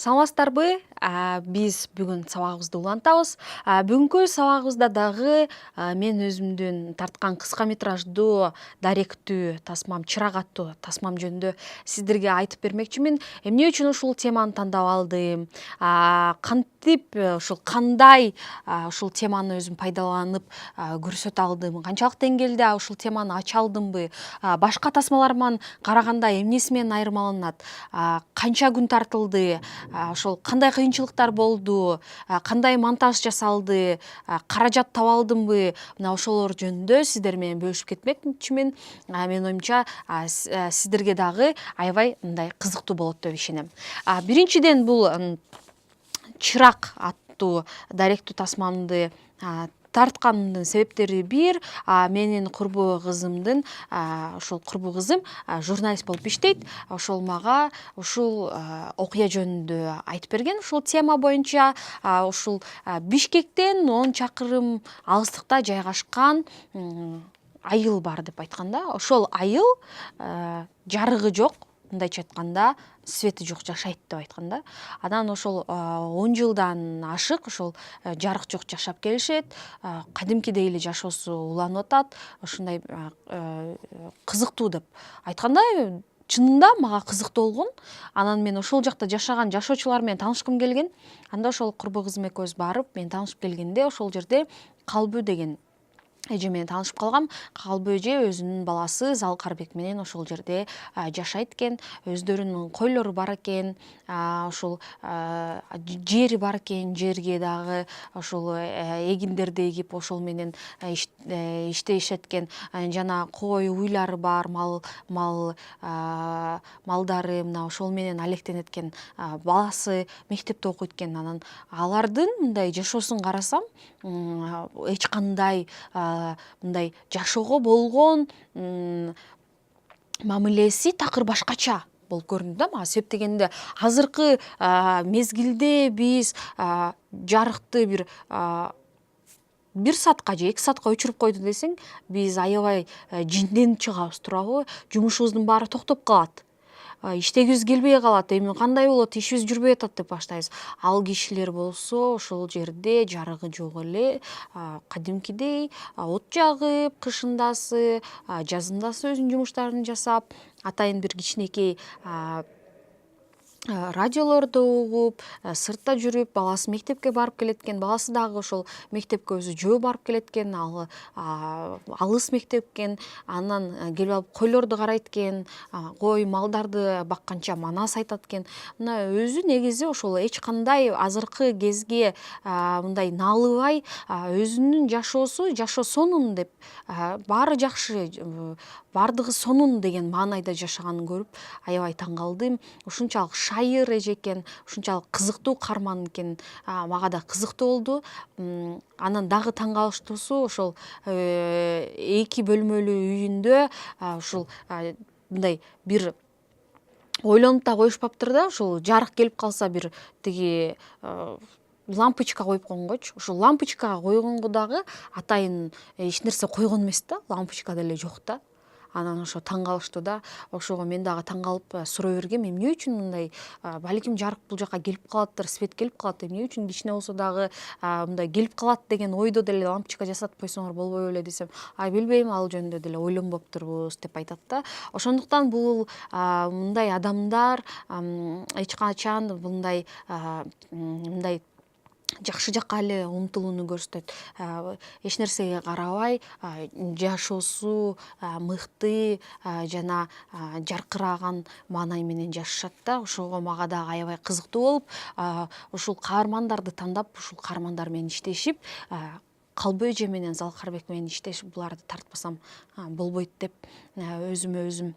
Саламатсыздарбы? Биз бүгүн сабагыбызды улантабыз. Бүгүнкү сабагыбызда дагы мен өзүмдүн тарткан кыска метраждуу даректүү тасмам, чырак аттуу тасмам жөнүндө сиздерге айтып бермекчимин. Эмне үчүн ушул теманы тандап алдым? Кантип ушул кандай ушул теманы өзүм пайдаланып көрсөтө алдым? Канчалык деңгээлде ушул теманы ача алдымбы? Башка тасмалар менен караганда эмнеси менен айырмаланат? Канча күн тартылды? Ошол кандай кыйынчылыктар болду, кандай монтаж жасалды, каражат таба алдымбы, мына ошолор жөнүндө сиздер менен бөлүшүп кетмекчимин. Менин оюмча сиздерге дагы аябай мындай кызыктуу болот деп ишенем. Биринчиден бул чырак аттуу даректүү тасмамды тарткандын себептери бир, менин курбу кызым журналист болуп иштейт. Ошол мага ушул окуя жөнүндө айтып берген. Ушул тема боюнча ушул Бишкектен 10 чакырым алыстыкта жайгашкан айыл бар деп айткан да. Ошол айыл жарыгы жок, мындайча айтканда свети жок жашайт деп айткан да. Анан ошол 10 жылдан ашык ошол жарык жок жашап келишет. Кадимкидей эле жашоосу уланып атат. Ушундай кызыктуу деп айтканда, чынында мага кызыктуу болгон. Анан мен ошол жакта жашаган жашоочулар менен таанышкым келген. Анда ошол курбу кызым экөөбүз барып, мен таанышып келгенде ошол жерде Калбы деген эже менен таанышып калгам. Калбы эже өзүнүн баласы Залкарбек менен ошол жерде жашайт экен. Өздөрүнүн койлору бар экен. Ошол жери бар экен. Жерге дагы ошол эгиндерди эгип ошол менен иштешет экен. Жана кой, уйлары бар, малдары мына ошол менен алектенет экен. Баласы мектепте окуйт экен. Анан алардын мындай жашоосун карасам, эч кандай мындай жашоого болгон мамилеси такыр башкача болуп көрүндү да мага. Себеп дегенде азыркы мезгилде биз жарыкты бир саатка же 2 саатка өчүрүп койду десең, биз аябай жинденип чыгабыз, туурабы? Жумушубуздун баары токтоп калат. Иштегибиз келбей калат. Эми кандай болот? Ишибиз жүрбөй атат деп баштайбыз. Ал кишилер болсо ошол жерде жарыгы жок эле кадимкидей от жагып, кышындасы, жазындасы өзүнүн жумуштарын жасап, атайын бир кичинекей радиолорду угуп, сыртта жүрүп, баласы мектепке барып келет экен. Баласы дагы ошол мектепке өзү жөө барып келет экен. Ал алыс мектеп экен. Анан келип алып койлорду карайт экен. Кой, малдарды бакканча манас айтат экен. Мына өзү негизи ошол эч кандай азыркы кезге мындай налыбай, өзүнүн жашоо сонун деп, баары жакшы, баардыгы сонун деген маанайда жашаганын көрүп аябай таң калдым. Ушунчалык шайыр эже экен, ушунчалык кызыктуу каарман экен. Мага да кызыктуу болду. Анан дагы таң калыштуусу ошол 2 бөлмөлүү үйүндө ушул мындай бир ойлонуп да коюшпаптыр да, ушул жарык келип калса бир тиги лампочка коюп койгонгочу. Ушул лампочка койгонго дагы атайын эч нерсе койгон эмес да, лампочка деле жок да. Анан ошо таң калыштуу да. Ошого мен дагы таң калып сурай бергем, эмне үчүн мындай, балким жарык бул жака келип калаттыр, свет келип калат, эмне үчүн кичине болсо дагы мындай келип калат деген ойдо деле лампочка жасатып койсоңор болбой беле десем, билбейм, ал жөнүндө деле ойлонбоптурбуз деп айтат да. Ошондуктан бул мындай адамдар эч качан мындай жакшы жакка эле умтулууну көрсөтөт. Эч нерсеге карабай, жашоосу мыкты жана жаркыраган маанай менен жашашат да. Ошого мага дагы аябай кызыктуу болуп, ушул каармандарды тандап, ушул каармандар менен иштешип, Калбы эже менен Залкарбек менен иштешип, буларды тартпасам болбойт деп өзүмө өзүм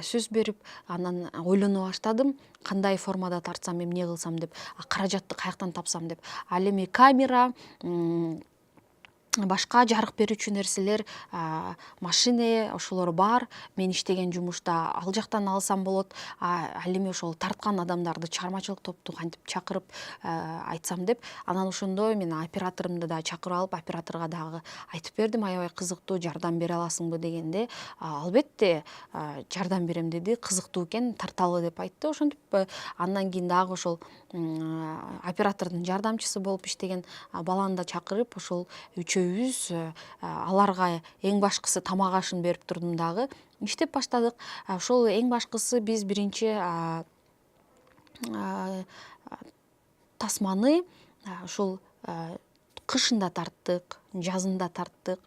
сөз берип, анан ойлоно баштадым. Кандай формада тартсам, эмне кылсам деп, каражатты каяктан тапсам деп. Ал эми камера, башка жарык берүүчү нерселер, машина, ошолор бар. Мен иштеген жумушта ал жактан алсам болот. Ал эми ошол тарткан адамдарды, чыгармачылык топту кантип чакырып айтсам деп. Анан ошондо мен операторумду да чакырып алып, операторго дагы айтып бердим, аябай кызыктуу, жардам бере аласыңбы дегенде, албетте жардам берем деди, кызыктуу экен, тарталы деп айтты. Ошентип андан кийин дагы ошол оператордун жардамчысы болуп иштеген баланы да чакырып ошол үчөөбүз аларга эң башкысы тамак ашын берип турдум дагы иштеп баштадык. Ошол эң башкысы биз биринчи тасманы ушул кышында тарттык, жазында тарттык,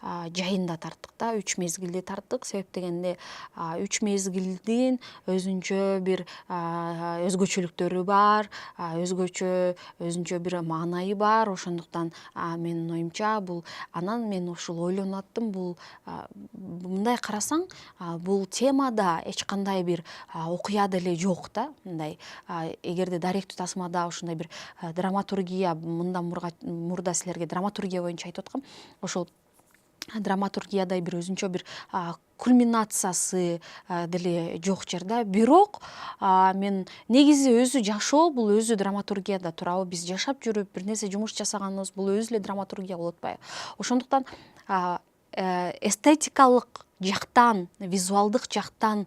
жайында тарттык да, 3 мезгилде тарттык. Себеп дегенде 3 мезгилдин өзүнчө бир өзгөчөлүктөрү бар, өзүнчө бир маанайы бар. Ошондуктан менин оюмча бул анан мен ушул ойлонуп аттым, бул мындай карасаң, бул темада эч кандай бир окуя деле жок да. Мындай эгерде даректүү тасмада ушундай бир драматургия, мындан мурда силерге драматургия боюнча айтып аткам, ошол драматургиядай бир өзүнчө бир кульминациясы деле жок жерде. Бирок мен негизи өзү жашоо бул өзү драматургияда турабы, биз жашап жүрүп бир нерсе жумуш жасаганыбыз бул өзү эле драматургия болуп атпайбы. Ошондуктан эстетикалык жактан, визуалдык жактан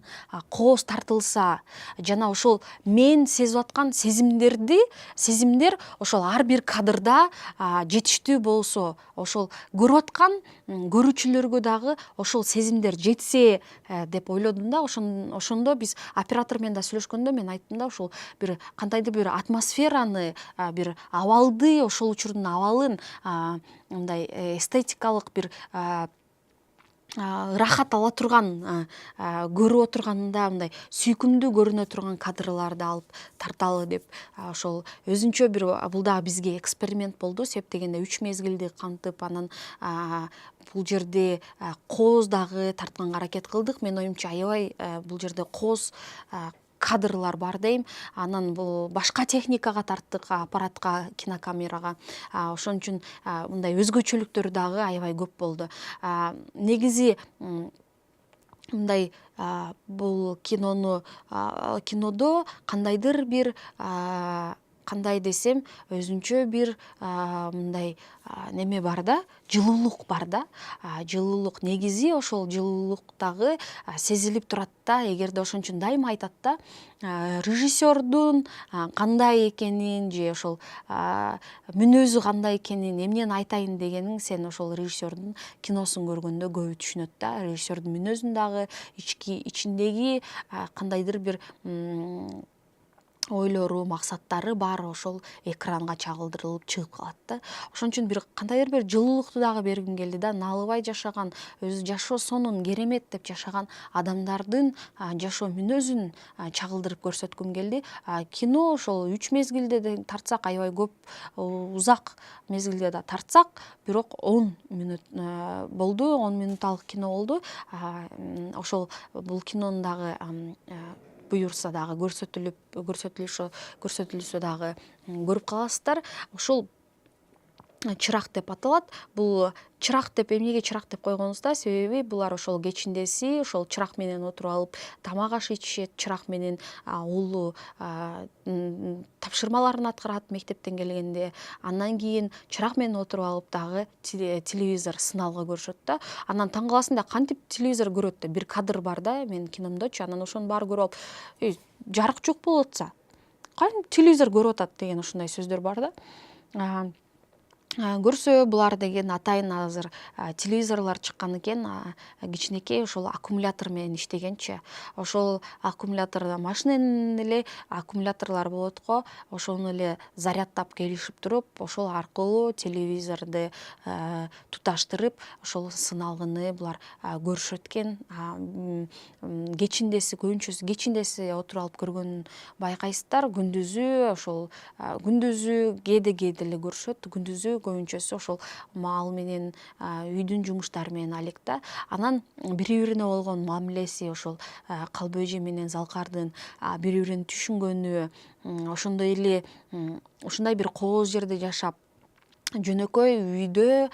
кооз тартылса жана ошол мен сезип аткан сезимдер ошол ар бир кадрда жетиштүү болсо, ошол көрүп аткан көрүүчүлөргө дагы ошол сезимдер жетсе деп ойлодум да. Ошондо биз оператор менен да сүйлөшкөндө мен айттым да, ошол бир кандайдыр бир атмосфераны, бир абалды, ошол учурдун абалын мындай эстетикалык бир ырахат ала турган, көрүп отурганда мындай сүйкүмдүү көрүнө турган кадрларды алып тарталы деп. Ошол өзүнчө бир бул дагы бизге эксперимент болду. Себеп дегенде 3 мезгилди кантып, анан бул жерде кооз дагы тартканга аракет кылдык. Менин оюмча аябай бул жерде кооз кадрлар бар дейм. Анан бул башка техникага тарттык, аппаратка, кинокамерага. Ошон үчүн мындай өзгөчөлүктөр дагы аябай көп болду. Негизи мындай бул кинодо кандайдыр бир кандай десем, өзүнчө бир мындай неме бар да, жылуулук бар да. Жылуулук негизи ошол жылуулук дагы сезилип турат да. Эгерде ошон үчүн дайыма айтат да, режиссердун кандай экенин же ошол мүнөзү кандай экенин эмнени айтайын дегениң сен ошол режиссердун киносун көргөндө көбү түшүнөт да. Режиссердун мүнөзүн дагы, ичиндеги кандайдыр бир ойлору, максаттары бар ошол экранга чагылдырылып чыгып калат да. Ошон үчүн бир кандайдыр бир жылуулукту дагы бергим келди да. Наалыбай жашаган, өзү жашоо сонун керемет деп жашаган адамдардын жашоо мүнөзүн чагылдырып көрсөткүм келди. Кино ошол 3 мезгилде да тартсак, аябай көп, узак мезгилде да тартсак, бирок 10 мүнөт болду, 10 мүнөтталык кино болду. Ошол бул кинонун дагы буюрса дагы көрсөтүлүшү дагы көрүп каласыздар. Ушул чырак деп аталат. Бул чырак деп эмнеге чырак деп койгонубузда себеби булар ошол кечиндеси ошол чырак менен отуруп алып тамак аш ичишет, чырак менен уулу тапшырмаларын аткарат мектептен келгенде. Андан кийин чырак менен отуруп алып дагы телевизор, сыналгы көрүшөт да. Анан таң каласың да, кантип телевизор көрөт да, бир кадр бар да менин киномдочу. Анан ошонун баары көрүп алып, жарык жок болуп атса, кантип телевизор көрүп атат деген ушундай сөздөр бар да. Көрсө булар деген атайын азыр телевизорлор чыккан экен, кичинекей ошол аккумулятор менен иштегенчи. Ошол аккумуляторда машинанын эле аккумуляторлор болот го, ошону эле заряддап келишип туруп, ошол аркылуу телевизорду туташтырып, ошол сыналгыны булар көрүшөт экен. Кечиндеси, көбүнчөсү кечиндеси отуруп алып көргөнүн байкайсыздар. Күндүзү ошол кээде эле көрүшөт. Күндүзү көбүнчөсү ошол мал менен, үйдүн жумуштары менен алек да. Анан бири-бирине болгон мамилеси, ошол калба эже менен Залкардын бири-бирин түшүнгөнү, ошондой эле ушундай бир кооз жерде жашап, жөнөкөй үйдө,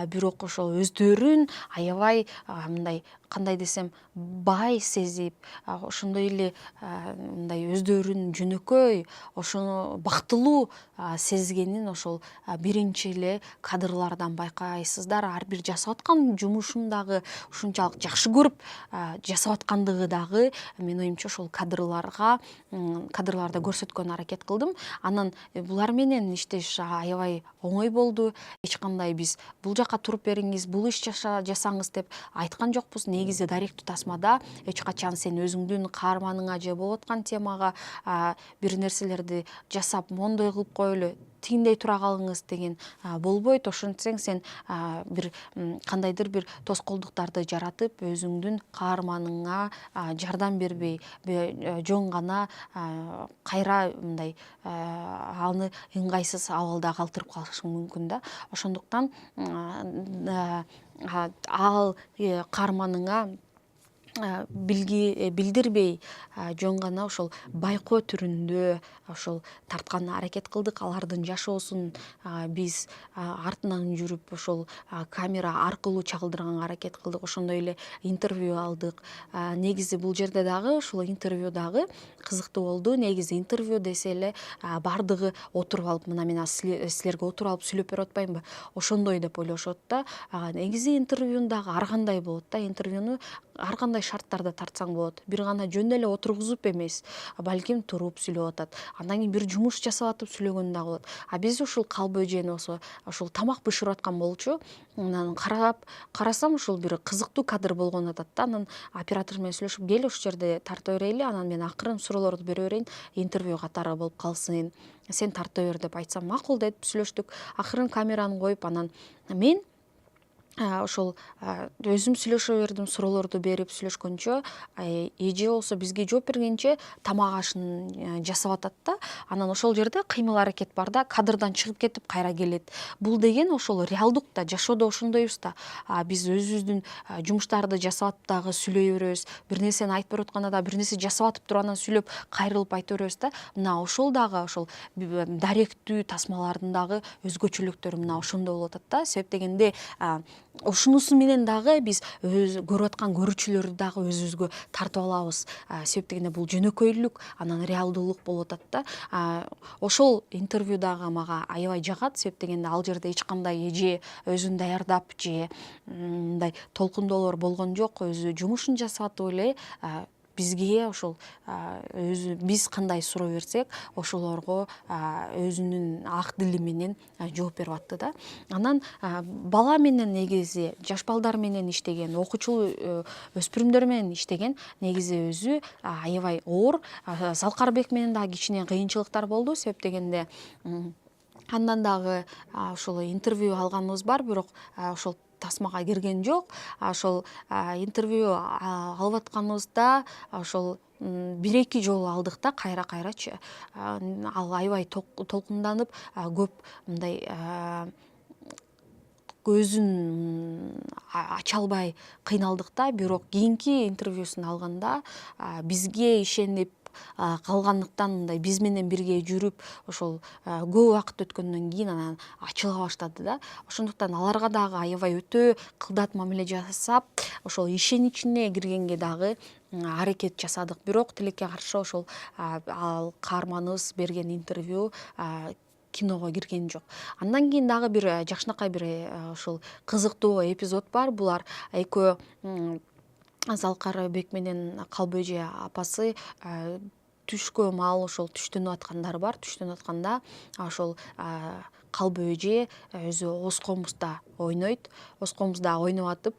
бирок ошол өздөрүн аябай мындай кандай десем бай сезип, ошондой эле мындай өздөрүн жөнөкөй, ошону бактылуу сезгенин ошол биринчи эле кадрлардан байкайсыздар. Ар бир жасап аткан жумушун дагы ушунчалык жакшы көрүп жасап аткандыгы дагы менин оюмча ошол кадрларда көрсөткөнгө аракет кылдым. Анан булар менен иштеш аябай оңой болду. Эч кандай биз бул жака туруп бериңиз, бул иш жасаңыз деп айткан жокпуз. Негизи даректүү тасмада эч качан сен өзүңдүн каарманыңа же болуп аткан темага бир нерселерди жасап мондой кылып коелу, тигиндей тура калыңыз деген болбойт. Ошентсең сен бир кандайдыр бир тоскоолдуктарды жаратып, өзүңдүн каарманыңа жардам бербей, жөн гана кайра мындай аны ыңгайсыз абалда калтырып калышың мүмкүн да. Ошондуктан ал каарманыңа билдирбей жөн гана ошол байкоо түрүндө ошол тартканга аракет кылдык. Алардын жашоосун биз артынан жүрүп ошол камера аркылуу чагылдырганга аракет кылдык. Ошондой эле интервью алдык. Негизи бул жерде дагы ошол интервью дагы кызыктуу болду. Негизи интервью десе эле бардыгы отуруп алып, мына мен силерге отуруп алып сүйлөп берип атпаймынбы, ошондой деп ойлошот да. Негизи интервьюну дагы ар кандай болот да. Интервьюну ар кандай шарттарда тартсаң болот. Бир гана жөн эле отургузуп эмес, балким туруп сүйлөп атат. Андан кийин бир жумуш жасап атып сүйлөгөн дагы болот. Биз ушул калба эжени болсо ошол тамак бышырып аткан болчу. Анан карасам ушул бир кызыктуу кадр болгон атат да. Анан оператор менен сүйлөшүп, кел ушул жерде тарта берели, анан мен акырын суроолорду бере берейин, интервью катары болуп калсын, сен тарта бер деп айтсам макул деп сүйлөштүк. Акырын камераны коюп, анан мен ошол өзүм сүйлөшө бердим, суроолорду берип сүйлөшкөнчө эже болсо бизге жооп бергенче тамак ашын жасап атат да. Анан ошол жерде кыймыл аракет бар да, кадрдан чыгып кетип кайра келет. Бул деген ошол реалдук да, жашоодо ошондойбуз да. Биз өзүбүздүн жумуштарды жасап атып дагы сүйлөй беребиз. Бир нерсени айтып берип атканда да бир нерсе жасап атып туруп анан сүйлөп кайрылып айта беребиз да. Мына ошол дагы ошол даректүү тасмалардын дагы өзгөчөлүктөрү мына ошондо болуп атат да. Себеп дегенде ушунусу менен дагы биз көрүп аткан көрүүчүлөрдү дагы өзүбүзгө тартып алабыз. Себеп дегенде бул жөнөкөйлүк, анан реалдуулук болуп атат да. Ошол интервью дагы мага аябай жагат. Себеп дегенде ал жерде эч кандай эже өзүн даярдап же мындай толкундоолор болгон жок. Өзү жумушун жасап атып эле бизге ошол биз кандай суроо берсек, ошолорго өзүнүн ак дили менен жооп берип атты да. Анан бала менен негизи жаш балдар менен иштеген, окуучу өспүрүмдөр менен иштеген негизи өзү аябай оор. Залкарбек менен дагы кичине кыйынчылыктар болду. Себеп дегенде андан дагы ошол интервью алганыбыз бар, бирок ошол тасмага кирген жок. Ошол интервью алып атканыбызда ошол 1-2 жолу алдык да, кайрачы. Ал аябай толкунданып, көп мындай көзүн ача албай кыйналдык да. Бирок кийинки интервьюсун алганда бизге ишенип калгандыктан, мындай биз менен бирге жүрүп ошол көп убакыт өткөндөн кийин анан ачыла баштады да. Ошондуктан аларга дагы аябай өтө кылдат мамиле жасап, ошол ишеничине киргенге дагы аракет жасадык. Бирок тилекке каршы ошол ал каарманыбыз берген интервью киного кирген жок. Андан кийин дагы бир жакшынакай бир ушул кызыктуу эпизод бар. Булар экөө Залкарбек менен Калба эже апасы түшкө маал ошол түштөнүп аткандары бар. Түштөнүп атканда ошол Калба эже өзү оскомузда ойнойт. Оскомузда ойноп атып,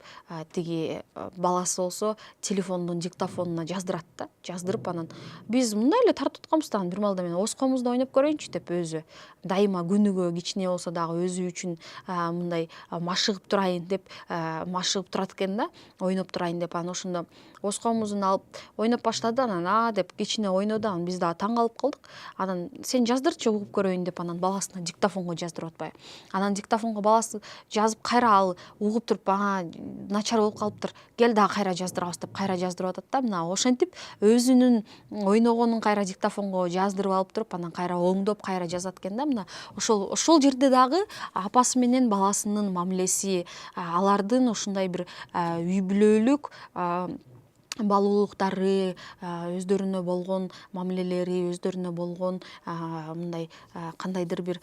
тиги баласы болсо телефондун диктофонуна жаздырат да. Жаздырып анан биз мындай эле тартып атканбыз да, бир маалда мен оскомузда ойноп көрөйүнчү деп өзү дайыма күнүгө кичине болсо дагы өзү үчүн мындай машыгып турайын деп машыгып турат экен да, ойноп турайын деп. Анан ошондо оскомузун алып ойноп баштады. Анан деп кичине ойноду. Анан биз дагы таң калып калдык. Анан сен жаздырчы угуп көрөйүн деп анан баласына диктофонго жаздырып атпайбы. Анан диктофонго баласы жазып кайра ал угуп туруп начар болуп калыптыр. Кел дагы кайра жаздырабыз деп кайра жаздырып атат да. Мына ошентип өзүнүн ойногонун кайра диктофонго жаздырып алып туруп анан кайра оңдоп кайра жазат экен да. Мына ошол жерде дагы апасы менен баласынын мамилеси, алардын ушундай бир үй бүлөлүк балуулуктары, өздөрүнө болгон мамилелери, өздөрүнө болгон мындай кандайдыр бир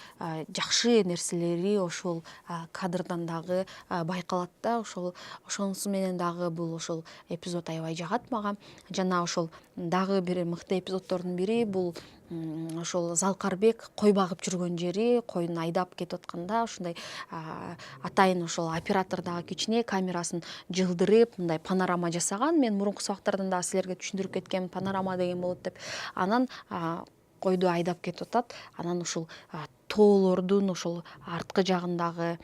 жакшы нерселери ошол кадрдан дагы байкалат да. Ошонусу менен дагы бул ошол эпизод аябай жагат мага. Жана ошол дагы бир мыкты эпизоддордун бири бул ошол Залкарбек кой багып жүргөн жери, койун айдап кетип атканда ушундай атайын ошол оператор дагы кичине камерасын жылдырып мындай панорама жасаган. Мен мурунку сабактардан дагы силерге түшүндүрүп кеткем, панорама деген болот деп. Анан койду айдап кетип атат. Анан ушул тоолордун ошол арткы жагындагы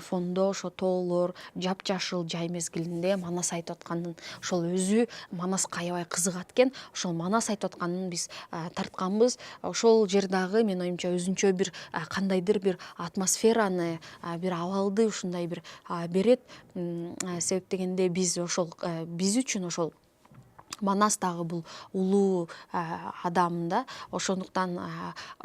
фондо ошо тоолор жапжашыл жай мезгилинде манас айтып атканын, ошол өзү манаска аябай кызыгат экен. Ошол манас айтып атканын биз тартканбыз. Ошол жер дагы менин оюмча өзүнчө бир кандайдыр бир атмосфераны, бир абалды ушундай бир берет. Себеп дегенде биз үчүн ошол Манас дагы бул улуу адам да. Ошондуктан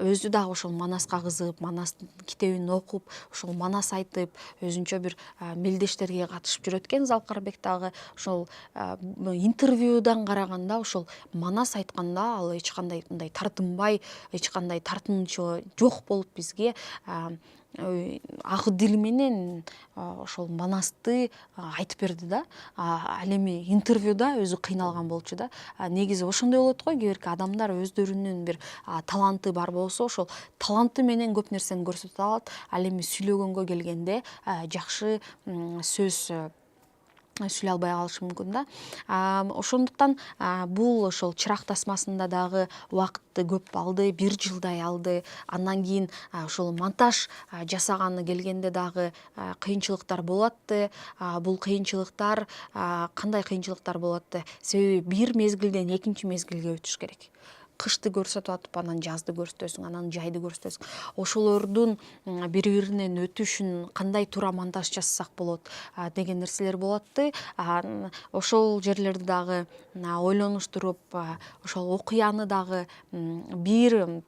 өзү дагы ошол Манаска кызыгып, Манастын китебин окуп, ошол Манас айтып, өзүнчө бир мелдештерге катышып жүрөт экен Залкарбек дагы. Ошол интервьюдан караганда ошол Манас айтканда ал эч кандай мындай тартынбай, эч кандай тартынычы жок болуп бизге ак дил менен ошол Манасты айтып берди да. Ал эми интервьюда өзү кыйналган болчу да. Негизи ошондой болот го, кээ бирки адамдар өздөрүнүн бир таланты бар болсо, ошол таланты менен көп нерсени көрсөтө алат. Ал эми сүйлөгөнгө келгенде жакшы сөз сүйлөй албай калышы мүмкүн да. Ошондуктан бул ошол чырак тасмасында дагы убакытты көп алды, 1 жылдай алды. Андан кийин ошол монтаж жасаганы келгенде дагы кыйынчылыктар болуп атты. Бул кыйынчылыктар кандай кыйынчылыктар болуп атты? Себеби бир мезгилден экинчи мезгилге өтүш керек. Кышты көрсөтүп атып, анан жазды көрсөтөсүң, анан жайды көрсөтөсүң. Ошолордун бири-биринен өтүшүн кандай туура монтаж жасасак болот деген нерселер болуп атты. Ошол жерлерди дагы ойлонуштуруп, ошол окуяны дагы бир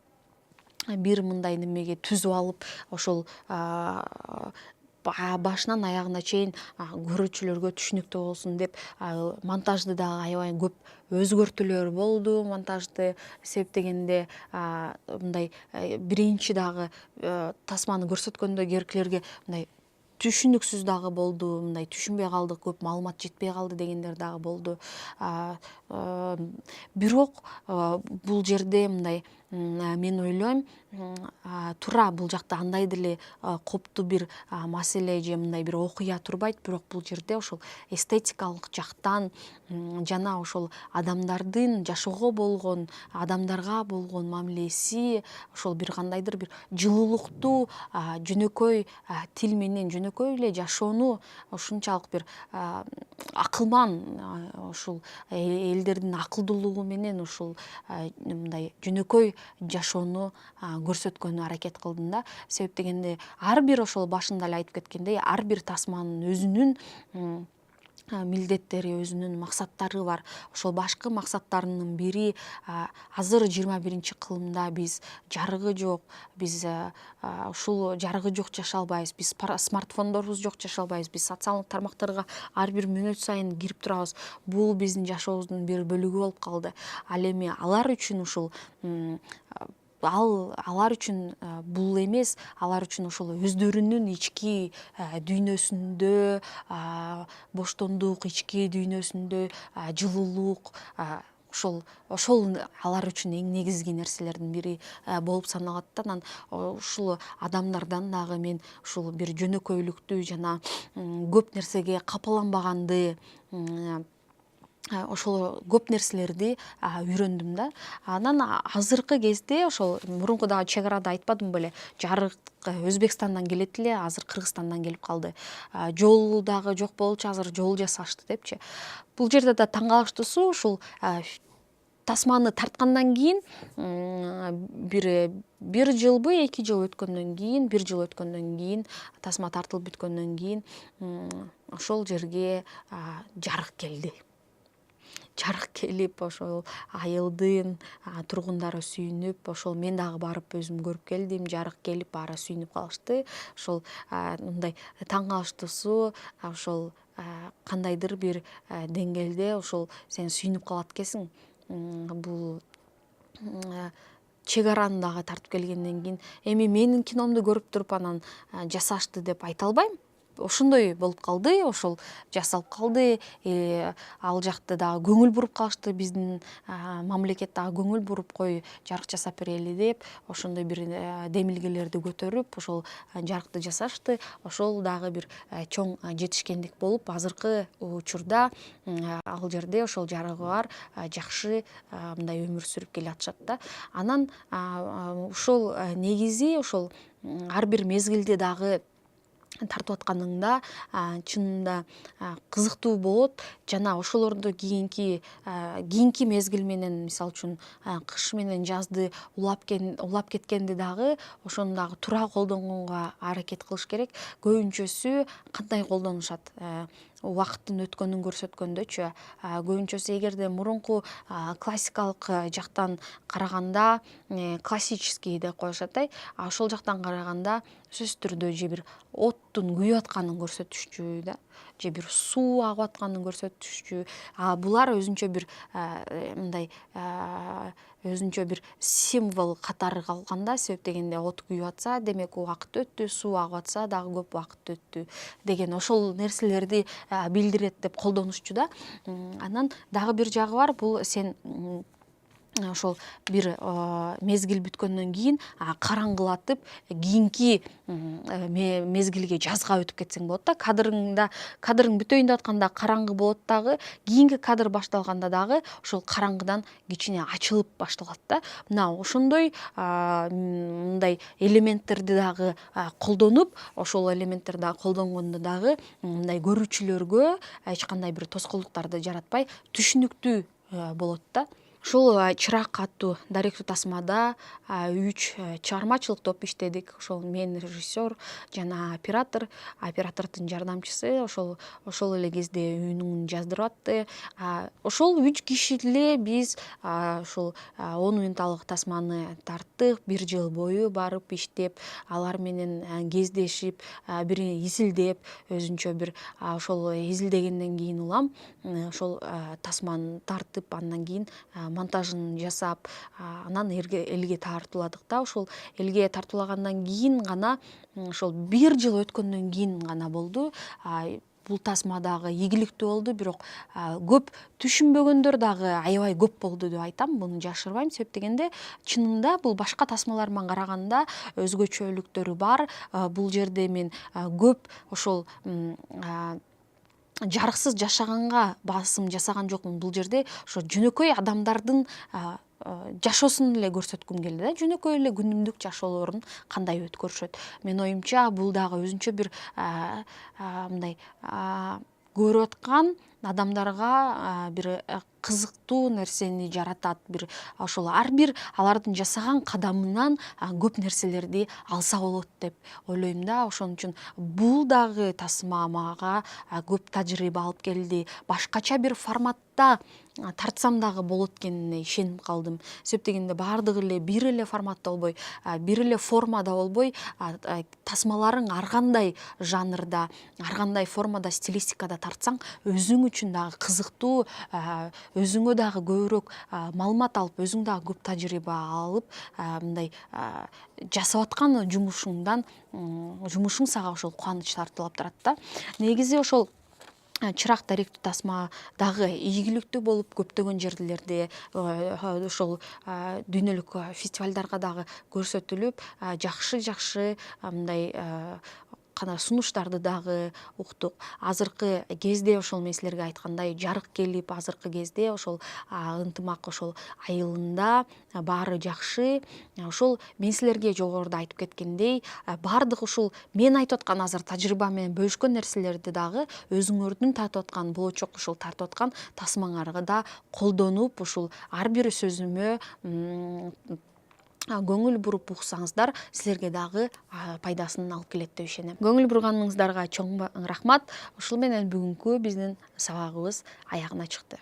мындай немеге түзүп алып, ошол башынан аягына чейин көрүүчүлөргө түшүнүктүү болсун деп монтажды дагы аябай көп өзгөртүүлөр болду. Монтажды себеп дегенде мындай биринчи дагы тасманы көрсөткөндө кээ мындай түшүнүксүз дагы болду, мындай түшүнбөй калдык, көп маалымат жетпей калды дегендер дагы болду. Бирок бул жерде мындай мен ойлойм, туура бул жакта андай деле коптуу бир маселе же мындай бир окуя турбайт. Бирок бул жерде ошол эстетикалык жактан жана ошол адамдардын жашоого болгон, адамдарга болгон мамилеси, ошол бир кандайдыр бир жылуулуктуу, жөнөкөй тил менен жөнөкөй эле жашоону ушунчалык бир акылман, ушул элдердин акылдуулугу менен ушул мындай жөнөкөй жашоону көрсөткөнгө аракет кылдым да. Себеп дегенде ар бир ошол башында эле айтып кеткендей, ар бир тасманын өзүнүн милдеттери, өзүнүн максаттары бар. Ошол башкы максаттарынын бири азыр 21-кылымда биз жарыгы жок, биз ушул жарыгы жок жашай албайбыз, биз смартфондорубуз жок жашай албайбыз, биз социалдык тармактарга ар бир мүнөт сайын кирип турабыз. Бул биздин жашообуздун бир бөлүгү болуп калды. Ал эми алар үчүн ушул алар үчүн бул эмес, алар үчүн ошол өздөрүнүн ички дүйнөсүндө боштондук, ички дүйнөсүндө жылуулук, ошол алар үчүн эң негизги нерселердин бири болуп саналат да. Анан ушул адамдардан дагы мен ушул бир жөнөкөйлүктү жана көп нерсеге капаланбаганды, ошол көп нерселерди үйрөндүм да. Анан азыркы кезде ошол мурунку дагы чек арада айтпадым беле, жарык Өзбекстандан келет эле, азыр Кыргызстандан келип калды. Жол дагы жок болчу, азыр жол жасашты депчи. Бул жерде да таң калыштуусу ушул тасманы тарткандан кийин бир жылбы, 2 жыл өткөндөн кийин, 1 жыл өткөндөн кийин, тасма тартылып бүткөндөн кийин ошол жерге жарык келди. Жарык келип, ошол айылдын тургундары сүйүнүп, ошол мен дагы барып өзүм көрүп келдим. Жарык келип, баары сүйүнүп калышты. Ошол мындай таң калыштуусу, ошол кандайдыр бир деңгээлде ошол сен сүйүнүп калат экенсиң. Бул чек араны дагы тартып келгенден кийин, эми менин киномду көрүп туруп анан жасашты деп айта албайм. Ошондой болуп калды, ошол жасалып калды. Ал жакта дагы көңүл буруп калышты, биздин мамлекет дагы көңүл буруп, кой жарык жасап берели деп, ошондой бир демилгелерди көтөрүп, ошол жарыкты жасашты. Ошол дагы бир чоң жетишкендик болуп, азыркы учурда ал жерде ошол жарыгы бар жакшы мындай өмүр сүрүп келатышат да. Анан ушул негизи ошол ар бир мезгилде дагы тартып атканыңда чынында кызыктуу болот. Жана ошолорду кийинки мезгил менен, мисалы үчүн кыш менен жазды улап кеткенди дагы ошону дагы туура колдонгонго аракет кылыш керек. Көбүнчөсү кандай колдонушат? Убакыттын өткөнүн көрсөткөндөчү. Көбүнчөсү эгерде мурунку классикалык жактан караганда, классический деп коюшат, ошол жактан караганда сөзсүз түрдө же бир оттун күйүп атканын көрсөтүшчү да, же бир суу агып атканын көрсөтүшчү. Булар өзүнчө бир мындай өзүнчө бир символ катары калганда, себеп дегенде от күйүп атса, демек убакыт өттү, суу агып атса дагы көп убакыт өттү деген ошол нерселерди билдирет деп колдонушчу да. Анан дагы бир жагы бар, бул сен ошол бир мезгил бүткөндөн кийин караңгылатып, кийинки мезгилге, жазга өтүп кетсең болот да. Кадрың бүтөйүн деп атканда караңгы болот дагы, кийинки кадр башталганда дагы ошол караңгыдан кичине ачылып башталат да. Мына ошондой мындай элементтерди дагы колдонуп, ошол элементтерди дагы колдонгондо дагы мындай көрүүчүлөргө эч кандай бир тоскоолдуктарды жаратпай түшүнүктүү болот да. Ушул Чырак аттуу даректүү тасмада 3 чыгармачылык топ иштедик. Ошол мен режиссер жана оператордун жардамчысы ошол эле кезде үнүн жаздырып атты. Ошол 3 киши эле биз ушул 10 минуталык тасманы тарттык. 1 жыл бою барып иштеп, алар менен кездешип, бири изилдеп, өзүнчө бир ошол изилдегенден кийин улам ошол тасманы тартып, андан кийин монтажын жасап, анан элге тартууладык да. Ошол элге тартуулагандан кийин гана, ошол 1 жыл өткөндөн кийин гана болду. Бул тасма дагы ийгиликтүү болду, бирок көп түшүнбөгөндөр дагы аябай көп болду деп айтам, муну жашырбайм. Себеп дегенде чынында бул башка тасмалар менен караганда өзгөчөлүктөрү бар. Бул жерде мен көп ошол жарыксыз жашаганга басым жасаган жокмун. Бул жерде ошо жөнөкөй адамдардын жашоосун эле көрсөткүм келди да, жөнөкөй эле күнүмдүк жашоолорун кандай өткөрүшөт. Менин оюмча бул дагы өзүнчө бир мындай көрүп аткан адамдарга бир кызыктуу нерсени жаратат. Бир ошол ар бир алардын жасаган кадамынан көп нерселерди алса болот деп ойлойм да. Ошон үчүн бул дагы тасма мага көп тажрыйба алып келди. Башкача бир форматта тартсам дагы болот экенине ишенип калдым. Себеп дегенде баардыгы эле бир эле форматта болбой, бир эле формада болбой, тасмаларың ар кандай жанрда, ар кандай формада, стилистикада тартсаң, өзүң үчүн дагы кызыктуу, өзүңө дагы көбүрөөк маалымат алып, өзүң дагы көп тажрыйба алып, мындай жасап аткан жумушуң сага ошол кубаныч тартуулап турат да. Негизи ошол Чырак даректүү тасма дагы ийгиликтүү болуп, көптөгөн жерлерде ошол дүйнөлүк фестивалдарга дагы көрсөтүлүп, жакшы мындай кана сунуштарды дагы уктук. Азыркы кезде ошол мен силерге айткандай жарык келип, азыркы кезде ошол ынтымак ошол айылында баары жакшы. Ошол мен силерге жогоруда айтып кеткендей, баардык ушул мен айтып аткан азыр тажрыйба менен бөлүшкөн нерселерди дагы өзүңөрдүн тартып аткан болочок ушул тартып аткан тасмаңарга да колдонуп, ушул ар бир сөзүмө көңүл буруп уксаңыздар, силерге дагы пайдасын алып келет деп ишенем. Көңүл бурганыңыздарга чоң рахмат. Ушул менен бүгүнкү биздин сабагыбыз аягына чыкты.